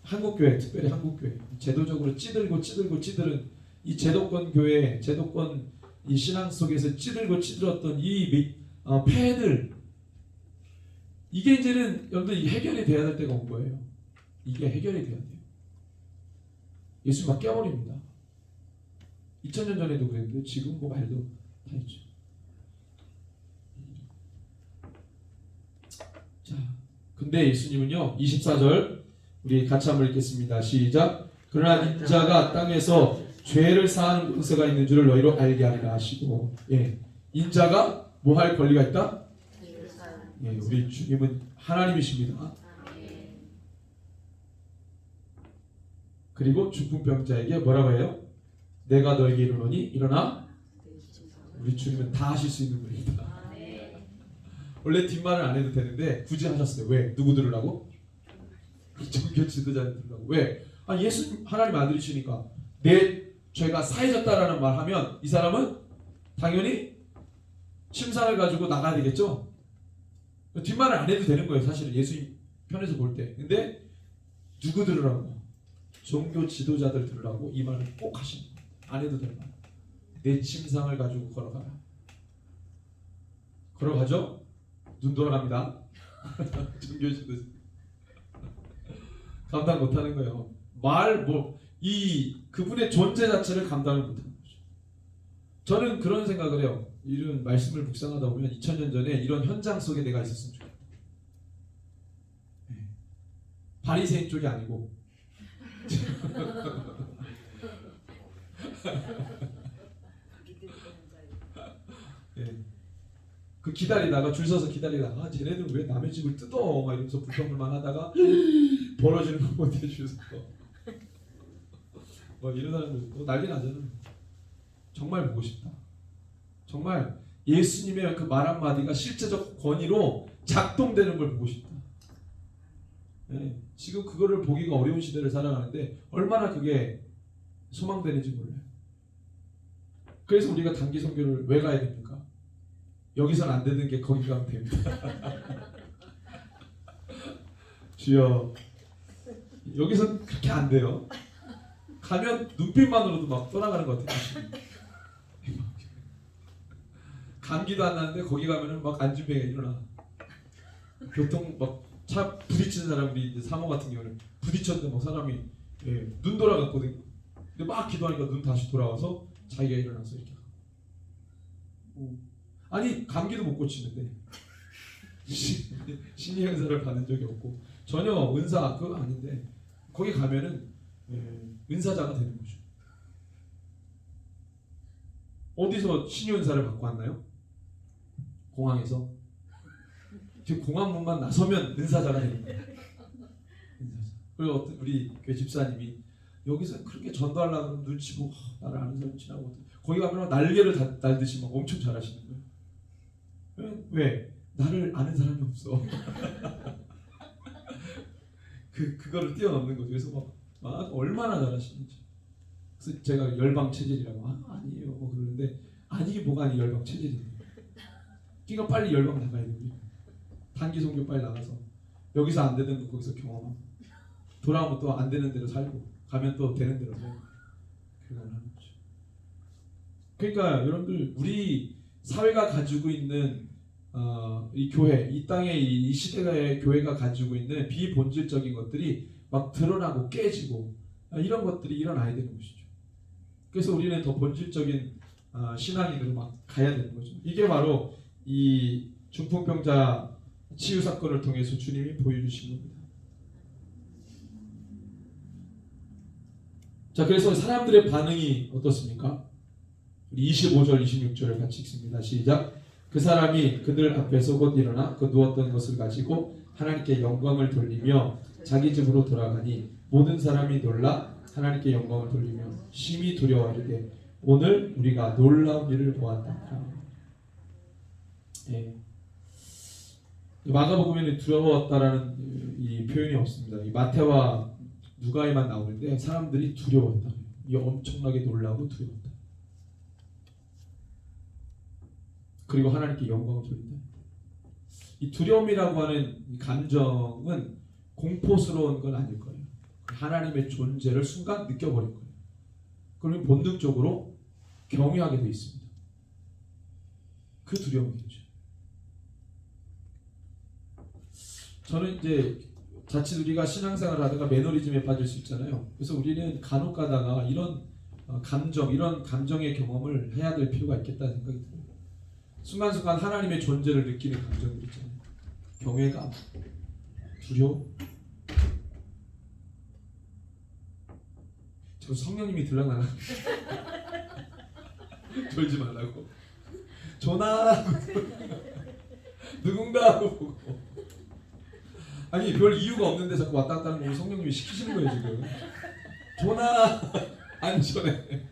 한국교회, 특별히 한국교회 제도적으로 찌들은 이 제도권 교회, 제도권 이 신앙 속에서 찌들었던 이 폐해들, 이게 이제는 여러분들 해결이 돼야 될 때가 온 거예요. 이게 해결이 돼야 돼요. 예수님 막 깨버립니다. 2000년 전에도 그랬는데 지금 말도 다 있죠. 자, 근데 예수님은요, 24절 우리 같이 한번 읽겠습니다. 시작. 그러나 인자가 땅에서 죄를 사하는 권세가 있는 줄을 너희로 알게 하리라 하시고, 인자가 뭐 할 권리가 있다? 우리 주님은 하나님이십니다. 그리고 중풍병자에게 뭐라고 해요? 내가 너에게 이르노니 일어나. 우리 주님은 다 하실 수 있는 분입니다. 원래 뒷말을 안 해도 되는데 굳이 하셨어요. 왜? 누구 들으라고? 종교 지도자들 들으라고. 왜? 예수 하나님 아들이시니까 내 죄가 사해졌다라는 말 하면 이 사람은 당연히 침상을 가지고 나가야 되겠죠? 뒷말을 안 해도 되는 거예요. 사실은 예수님 편에서 볼 때. 근데 누구 들으라고? 종교 지도자들 들으라고 이 말을 꼭 하시는 거예요. 안 해도 될 말. 내 침상을 가지고 걸어가라. 걸어가죠? 눈 돌아갑니다. 종교 지도자 감당 못하는 거예요. 그분의 존재 자체를 감당을 못하는 거죠. 저는 그런 생각을 해요. 이런 말씀을 묵상하다 보면 2000년 전에 이런 현장 속에 내가 있었으면 좋겠다. 바리새인 쪽이 아니고 그 기다리다가 줄 서서 기다리다가 쟤네들 왜 남의 집을 뜯어 막 이러면서 불평불만 하다가 벌어지는 거 못 해주셔서 막 이런 사람들 난리 나잖아요. 정말 보고 싶다. 정말 예수님의 그 말 한마디가 실제적 권위로 작동되는 걸 보고 싶다. 지금 그거를 보기가 어려운 시대를 살아가는데 얼마나 그게 소망되는지 몰라요. 그래서 우리가 단기 선교를 왜 가야 됩니까? 여기선 안 되는 게 거기 가면 됩니다. 주여, 여기선 그렇게 안 돼요. 가면 눈빛만으로도 막 떠나가는 것 같아요. 감기도 안 나는데 거기 가면은 막 안진뱅이가 일어나. 교통 막 차 부딪히는 사람들이 이제 사모 같은 경우는 부딪혔는데 막 사람이 눈 돌아갔거든요. 근데 막 기도하니까 눈 다시 돌아와서 자기가 일어나서 이렇게. 아니 감기도 못 고치는데 신의 은사를 받은 적이 없고 전혀 은사 그거 아닌데 거기 가면은 은사자가 되는 거죠. 어디서 신의 은사를 받고 왔나요? 공항에서. 지금 공항문만 나서면 은사자가 되는 거예요. 은사자. 그리고 우리 교회 집사님이 여기서 그렇게 전도하려고 그러면 눈치 보고 나를 아는 사람 지나고 거기 가면 날개를 날듯이 막 엄청 잘하시는 거예요. 왜? 나를 아는 사람이 없어. 그거를 뛰어넘는 거죠. 그래서 막 얼마나 잘하시는지. 그래서 제가 열방 체질이라고 아니에요 뭐 그러는데 아니게 뭐가 아니 열방 체질이에요. 그러니까 빨리 열방 나가야 돼요. 단기 선교 빨리 나가서 여기서 안 되는 거 거기서 경험하고 돌아오면 또 안 되는 대로 살고 가면 또 되는 대로 살고 그걸 하는 거죠. 그러니까 여러분들 우리 사회가 가지고 있는 이 교회, 이 땅의 이 시대의 교회가 가지고 있는 비본질적인 것들이 막 드러나고 깨지고 이런 것들이 일어나야 되는 것이죠. 그래서 우리는 더 본질적인 신앙인으로 막 가야 되는 거죠. 이게 바로 이 중풍병자 치유 사건을 통해서 주님이 보여주신 겁니다. 자, 그래서 사람들의 반응이 어떻습니까? 우리 25절, 26절을 같이 읽습니다. 시작. 그 사람이 그들 앞에서 곧 일어나 그 누웠던 것을 가지고 하나님께 영광을 돌리며 자기 집으로 돌아가니 모든 사람이 놀라 하나님께 영광을 돌리며 심히 두려워 이르되 오늘 우리가 놀라운 일을 보았다. 마가복음에는 두려웠다라는 이 표현이 없습니다. 이 마태와 누가에만 나오는데 사람들이 두려웠다. 이 엄청나게 놀라고 두려웠다. 그리고 하나님께 영광을 돌린다. 이 두려움이라고 하는 이 감정은 공포스러운 건 아닐 거예요. 하나님의 존재를 순간 느껴버릴 거예요. 그러면 본능적으로 경외하게 돼 있습니다. 그 두려움이죠. 저는 이제 자칫 우리가 신앙생활을 하다가 매너리즘에 빠질 수 있잖아요. 그래서 우리는 간혹 가다가 이런 이런 감정의 경험을 해야 될 필요가 있겠다는 생각이 들어요. 순간순간 하나님의 존재를 느끼는 감정들 있잖아요. 경외감, 두려움. 저 성령님이 들락날락 졸지 말라고. 전화 누군가 하고 보고. 아니 별 이유가 없는데 자꾸 왔다 갔다 하는 거 성령님이 시키시는 거예요 지금. 전화 안 전해.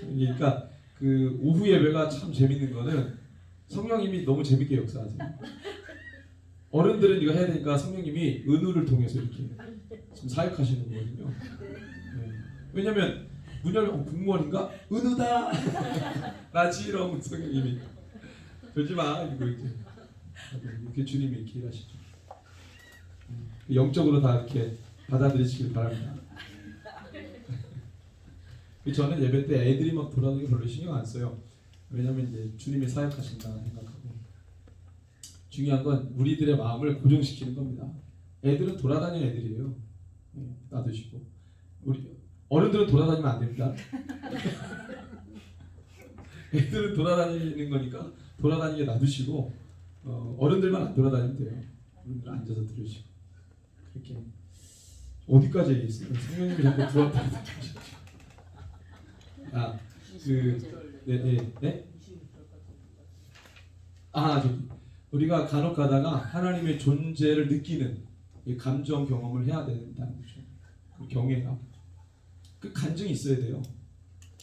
그러니까 그 오후 예배가 참 재밌는 거는 성령님이 너무 재밌게 역사하세요. 어른들은 이거 해야 되니까 성령님이 은우를 통해서 이렇게 지금 사역하시는 거거든요. 네. 왜냐면 문 열면 공무원인가? 은우다! 나지 이러면 성령님이 그러지마 이거 이렇게 주님이 이렇게 일하시죠. 영적으로 다 이렇게 받아들이시길 바랍니다. 저는 예배 때 애들이 막 돌아다니고 별로 신경 안 써요. 왜냐면 이제 주님이 사역하신다 생각하고, 중요한 건 우리들의 마음을 고정시키는 겁니다. 애들은 돌아다니는 애들이에요. 놔두시고 우리 어른들은 돌아다니면 안 됩니다. 애들은 돌아다니는 거니까 돌아다니게 놔두시고 어른들만 안 돌아다니면 돼요. 어른들 앉아서 들으시고. 그렇게 어디까지 얘기했어요? 성령님이 자꾸 들어왔다고 네? 우리가 간혹 가다가 하나님의 존재를 느끼는 이 감정 경험을 해야 된다는 거죠. 그 경외가, 그 간증이 있어야 돼요.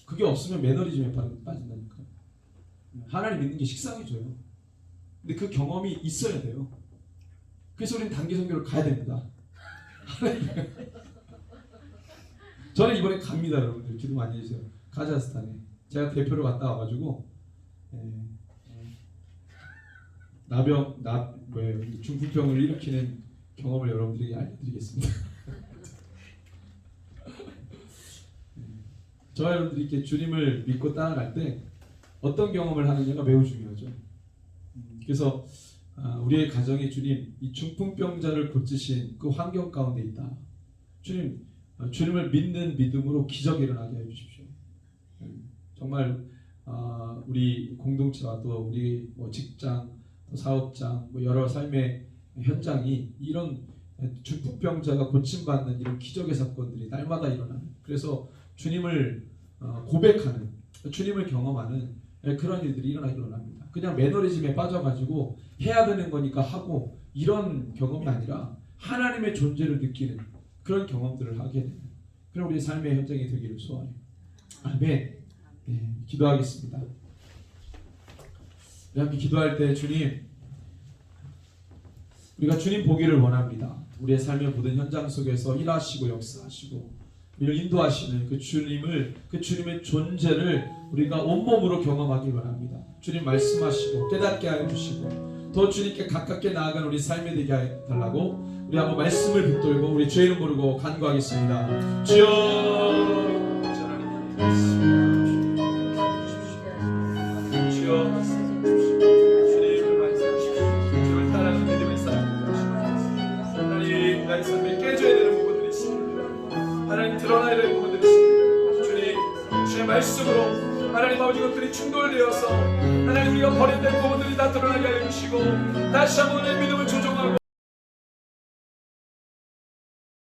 그게 없으면 매너리즘에 빠진다니까. 하나님 믿는 게 식상해져요. 근데 그 경험이 있어야 돼요. 그래서 우리는 단기 선교를 가야 됩니다. 저는 이번에 갑니다, 여러분들. 기도 많이 해주세요. 카자흐스탄에 제가 대표로 갔다 와가지고 중풍병을 일으키는 경험을 여러분들에게 알려드리겠습니다. 저와 여러분들이 이렇게 주님을 믿고 따라갈 때 어떤 경험을 하느냐가 매우 중요하죠. 그래서 우리의 가정에 주님, 이 중풍병자를 고치신 그 환경 가운데 있다. 주님, 주님을 믿는 믿음으로 기적이 일어나게 해주십시오. 정말 우리 공동체와 또 우리 직장, 또 사업장, 여러 삶의 현장이 이런 중풍병자가 고침받는 이런 기적의 사건들이 날마다 일어나는, 그래서 주님을 고백하는, 주님을 경험하는 그런 일들이 일어나기를 원합니다. 그냥 매너리즘에 빠져가지고 해야 되는 거니까 하고 이런 경험이 아니라 하나님의 존재를 느끼는 그런 경험들을 하게 되는 그런 우리의 삶의 현장이 되기를 소원해요. 아멘. 네, 기도하겠습니다. 우리 함께 기도할 때 주님, 우리가 주님 보기를 원합니다. 우리의 삶의 모든 현장 속에서 일하시고 역사하시고 우리를 인도하시는 그 주님의 존재를 우리가 온몸으로 경험하기 바랍니다. 주님 말씀하시고 깨닫게 하여 주시고 더 주님께 가깝게 나아가는 우리 삶이 되게 해 달라고 우리 한번 말씀을 붙들고 우리 죄 이름 부르고 간구하겠습니다. 주여, 주여, 주님을 말씀하십시오. 주님을 따라가는 믿음의 삶입니다. 하나님, 나의 삶에 깨져야 되는 부분들이 있습니다. 하나님, 드러나야 되는 부분들이 있습니다. 주님, 주의 말씀으로 하나님 아버지, 것들이 충돌되어서 하나님 우리가 버린된 부분들이 다 드러나게 하여 주시고 다시 한번 내 믿음을 조정하고